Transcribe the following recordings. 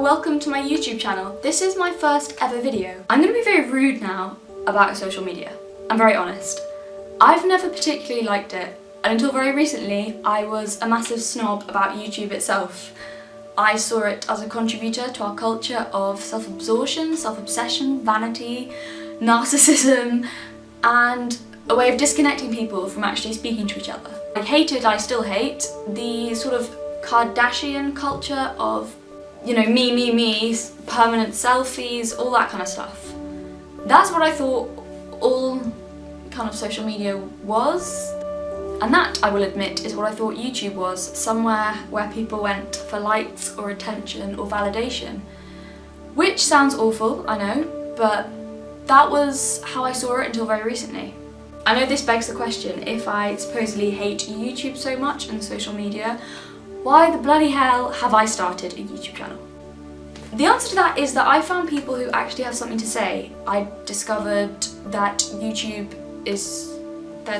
welcome to my YouTube channel. This is my first ever video. I'm going to be very rude now about social media. I'm very honest. I've never particularly liked it, and until very recently I was a massive snob about YouTube itself. I saw it as a contributor to our culture of self-absorption, self-obsession, vanity, narcissism, and a way of disconnecting people from actually speaking to each other. I still hate, the sort of Kardashian culture of, you know, me, permanent selfies, all that kind of stuff. That's what I thought all kind of social media was. And that, I will admit, is what I thought YouTube was, somewhere where people went for likes or attention or validation. Which sounds awful, I know, but that was how I saw it until very recently. I know this begs the question, if I supposedly hate YouTube so much and social media, why the bloody hell have I started a YouTube channel? The answer to that is that I found people who actually have something to say. I discovered that YouTube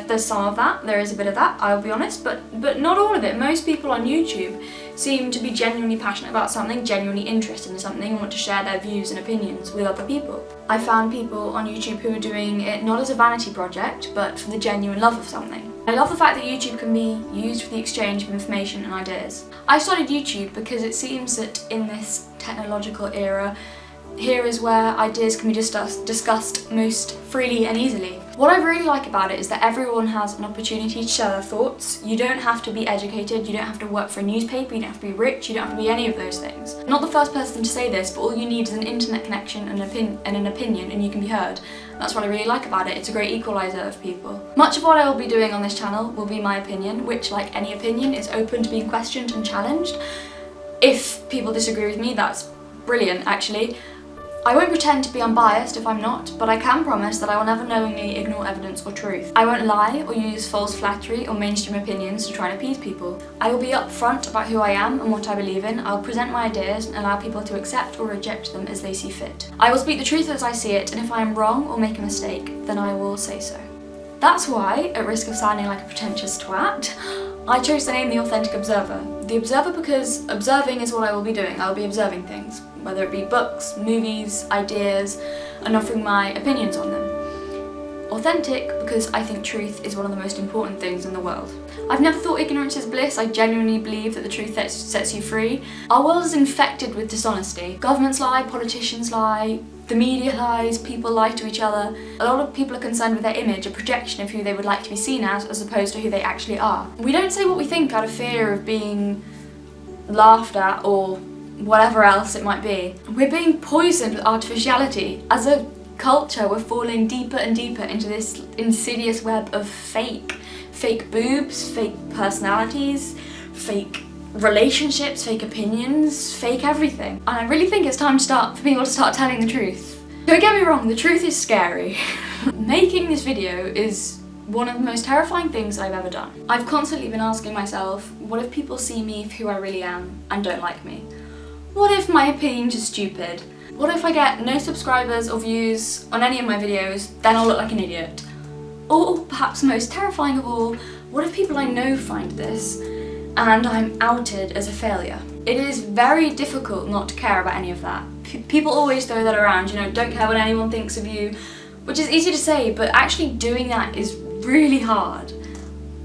there's some of that, there is a bit of that, I'll be honest, but not all of it. Most people on YouTube seem to be genuinely passionate about something, genuinely interested in something, and want to share their views and opinions with other people. I found people on YouTube who are doing it not as a vanity project, but for the genuine love of something. I love the fact that YouTube can be used for the exchange of information and ideas. I started YouTube because it seems that in this technological era, here is where ideas can be discussed most freely and easily. What I really like about it is that everyone has an opportunity to share their thoughts. You don't have to be educated, you don't have to work for a newspaper, you don't have to be rich, you don't have to be any of those things. I'm not the first person to say this, but all you need is an internet connection and an opinion and you can be heard. That's what I really like about it. It's a great equaliser of people. Much of what I will be doing on this channel will be my opinion, which, like any opinion, is open to being questioned and challenged. If people disagree with me, that's brilliant, actually. I won't pretend to be unbiased if I'm not, but I can promise that I will never knowingly ignore evidence or truth. I won't lie or use false flattery or mainstream opinions to try and appease people. I will be upfront about who I am and what I believe in. I'll present my ideas and allow people to accept or reject them as they see fit. I will speak the truth as I see it, and if I am wrong or make a mistake, then I will say so. That's why, at risk of sounding like a pretentious twat, I chose the name The Authentic Observer. The Observer because observing is what I will be doing. I will be observing things, whether it be books, movies, ideas, and offering my opinions on them. Authentic because I think truth is one of the most important things in the world. I've never thought ignorance is bliss. I genuinely believe that the truth sets you free. Our world is infected with dishonesty. Governments lie, politicians lie, the media lies, people lie to each other. A lot of people are concerned with their image, a projection of who they would like to be seen as opposed to who they actually are. We don't say what we think out of fear of being laughed at or whatever else it might be. We're being poisoned with artificiality. As a culture, we're falling deeper and deeper into this insidious web of fake boobs, fake personalities, fake relationships, fake opinions, fake everything. And I really think it's time for people to start telling the truth. Don't get me wrong, the truth is scary. Making this video is one of the most terrifying things I've ever done. I've constantly been asking myself, what if people see me for who I really am and don't like me? What if my opinions are stupid? What if I get no subscribers or views on any of my videos, then I'll look like an idiot? Or perhaps most terrifying of all, what if people I know find this and I'm outed as a failure? It is very difficult not to care about any of that. People always throw that around, you know, don't care what anyone thinks of you, which is easy to say, but actually doing that is really hard.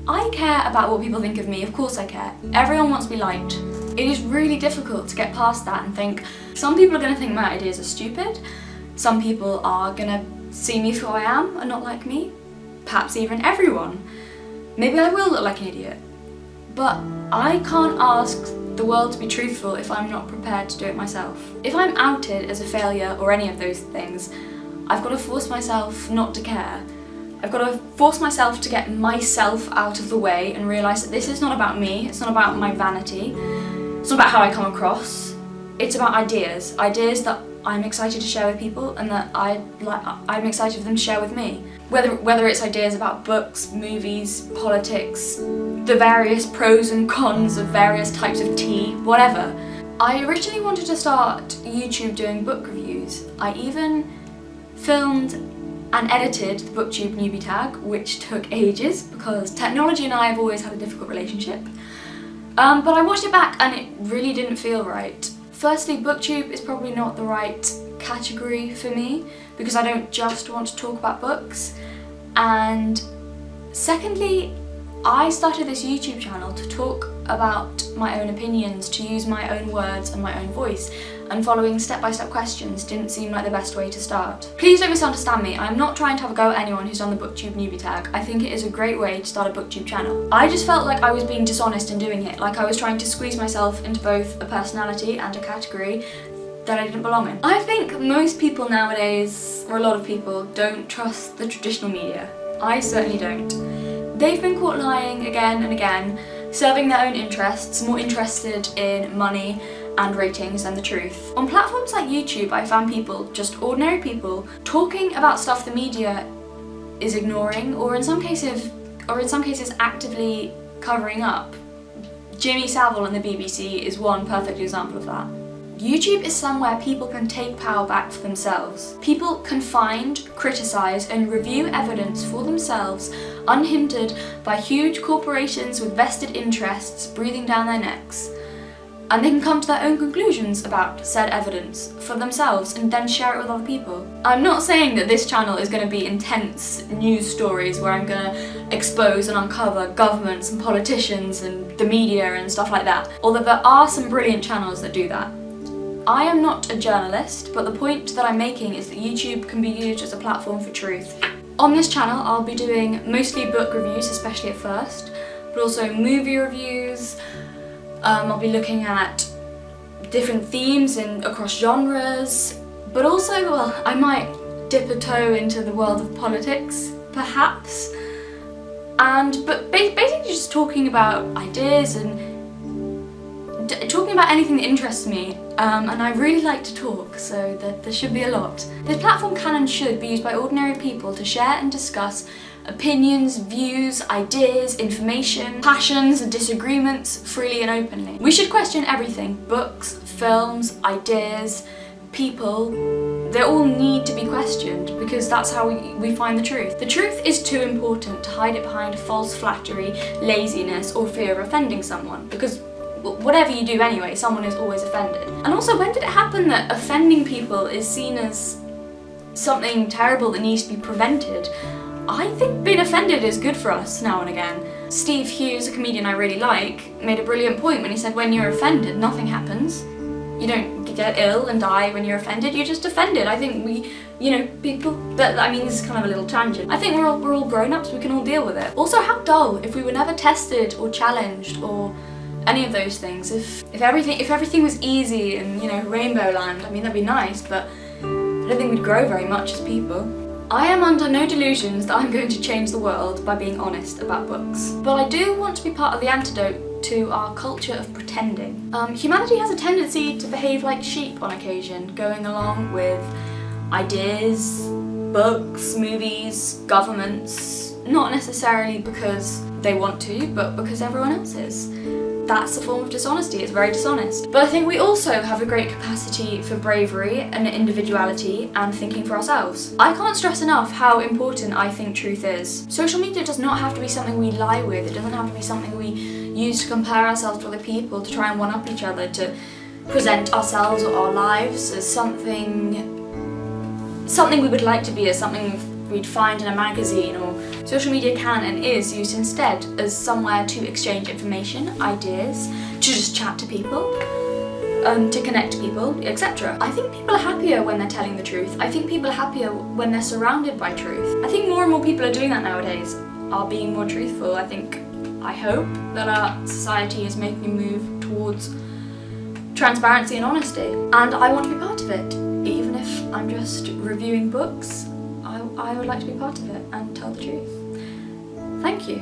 I care about what people think of me, of course I care. Everyone wants to be liked. It is really difficult to get past that and think, some people are going to think my ideas are stupid, some people are going to see me for who I am and not like me, perhaps even everyone. Maybe I will look like an idiot. But I can't ask the world to be truthful if I'm not prepared to do it myself. If I'm outed as a failure or any of those things, I've got to force myself not to care. I've got to force myself to get myself out of the way and realise that this is not about me, it's not about my vanity, it's not about how I come across, it's about ideas that I'm excited to share with people and that I'm excited for them to share with me. Whether it's ideas about books, movies, politics, the various pros and cons of various types of tea, whatever. I originally wanted to start YouTube doing book reviews. I even filmed and edited the BookTube newbie tag, which took ages because technology and I have always had a difficult relationship. But I watched it back and it really didn't feel right. Firstly, booktube is probably not the right category for me because I don't just want to talk about books. And secondly, I started this YouTube channel to talk about my own opinions, to use my own words and my own voice, and following step-by-step questions didn't seem like the best way to start. Please don't misunderstand me, I'm not trying to have a go at anyone who's done the booktube newbie tag. I think it is a great way to start a booktube channel. I just felt like I was being dishonest in doing it, like I was trying to squeeze myself into both a personality and a category that I didn't belong in. I think most people nowadays, or a lot of people, don't trust the traditional media. I certainly don't. They've been caught lying again and again, serving their own interests, more interested in money and ratings than the truth. On platforms like YouTube, I found people, just ordinary people, talking about stuff the media is ignoring, or in some cases actively covering up. Jimmy Savile and the BBC is one perfect example of that. YouTube is somewhere people can take power back for themselves. People can find, criticise and review evidence for themselves unhindered by huge corporations with vested interests breathing down their necks. And they can come to their own conclusions about said evidence for themselves and then share it with other people. I'm not saying that this channel is going to be intense news stories where I'm going to expose and uncover governments and politicians and the media and stuff like that, although there are some brilliant channels that do that. I am not a journalist, but the point that I'm making is that YouTube can be used as a platform for truth. On this channel, I'll be doing mostly book reviews, especially at first, but also movie reviews. I'll be looking at different themes across genres, but also, well, I might dip a toe into the world of politics, perhaps. But basically just talking about ideas and talking about anything that interests me, and I really like to talk, so there should be a lot. This platform can and should be used by ordinary people to share and discuss opinions, views, ideas, information, passions and disagreements freely and openly. We should question everything: books, films, ideas, people. They all need to be questioned because that's how we find the truth. The truth is too important to hide it behind false flattery, laziness or fear of offending someone, because whatever you do anyway, someone is always offended. And also, when did it happen that offending people is seen as something terrible that needs to be prevented? I think being offended is good for us now and again. Steve Hughes, a comedian I really like, made a brilliant point when he said when you're offended, nothing happens. You don't get ill and die when you're offended, you're just offended. I think people, but I mean, this is kind of a little tangent. I think we're all grown-ups, we can all deal with it. Also, how dull if we were never tested or challenged or any of those things. If everything was easy and, rainbow land, I mean, that'd be nice, but I don't think we'd grow very much as people. I am under no delusions that I'm going to change the world by being honest about books, but I do want to be part of the antidote to our culture of pretending. Humanity has a tendency to behave like sheep on occasion, going along with ideas, books, movies, governments, not necessarily because they want to, but because everyone else is. That's a form of dishonesty, it's very dishonest. But I think we also have a great capacity for bravery and individuality and thinking for ourselves. I can't stress enough how important I think truth is. Social media does not have to be something we lie with, it doesn't have to be something we use to compare ourselves to other people, to try and one-up each other, to present ourselves or our lives as something we would like to be, as something we'd find in a magazine. Or social media can and is used instead as somewhere to exchange information, ideas, to just chat to people, to connect to people, etc. I think people are happier when they're telling the truth. I think people are happier when they're surrounded by truth. I think more and more people are doing that nowadays, are being more truthful. I hope that our society is making a move towards transparency and honesty, and I want to be part of it. Even if I'm just reviewing books, I would like to be part of it and tell the truth. Thank you.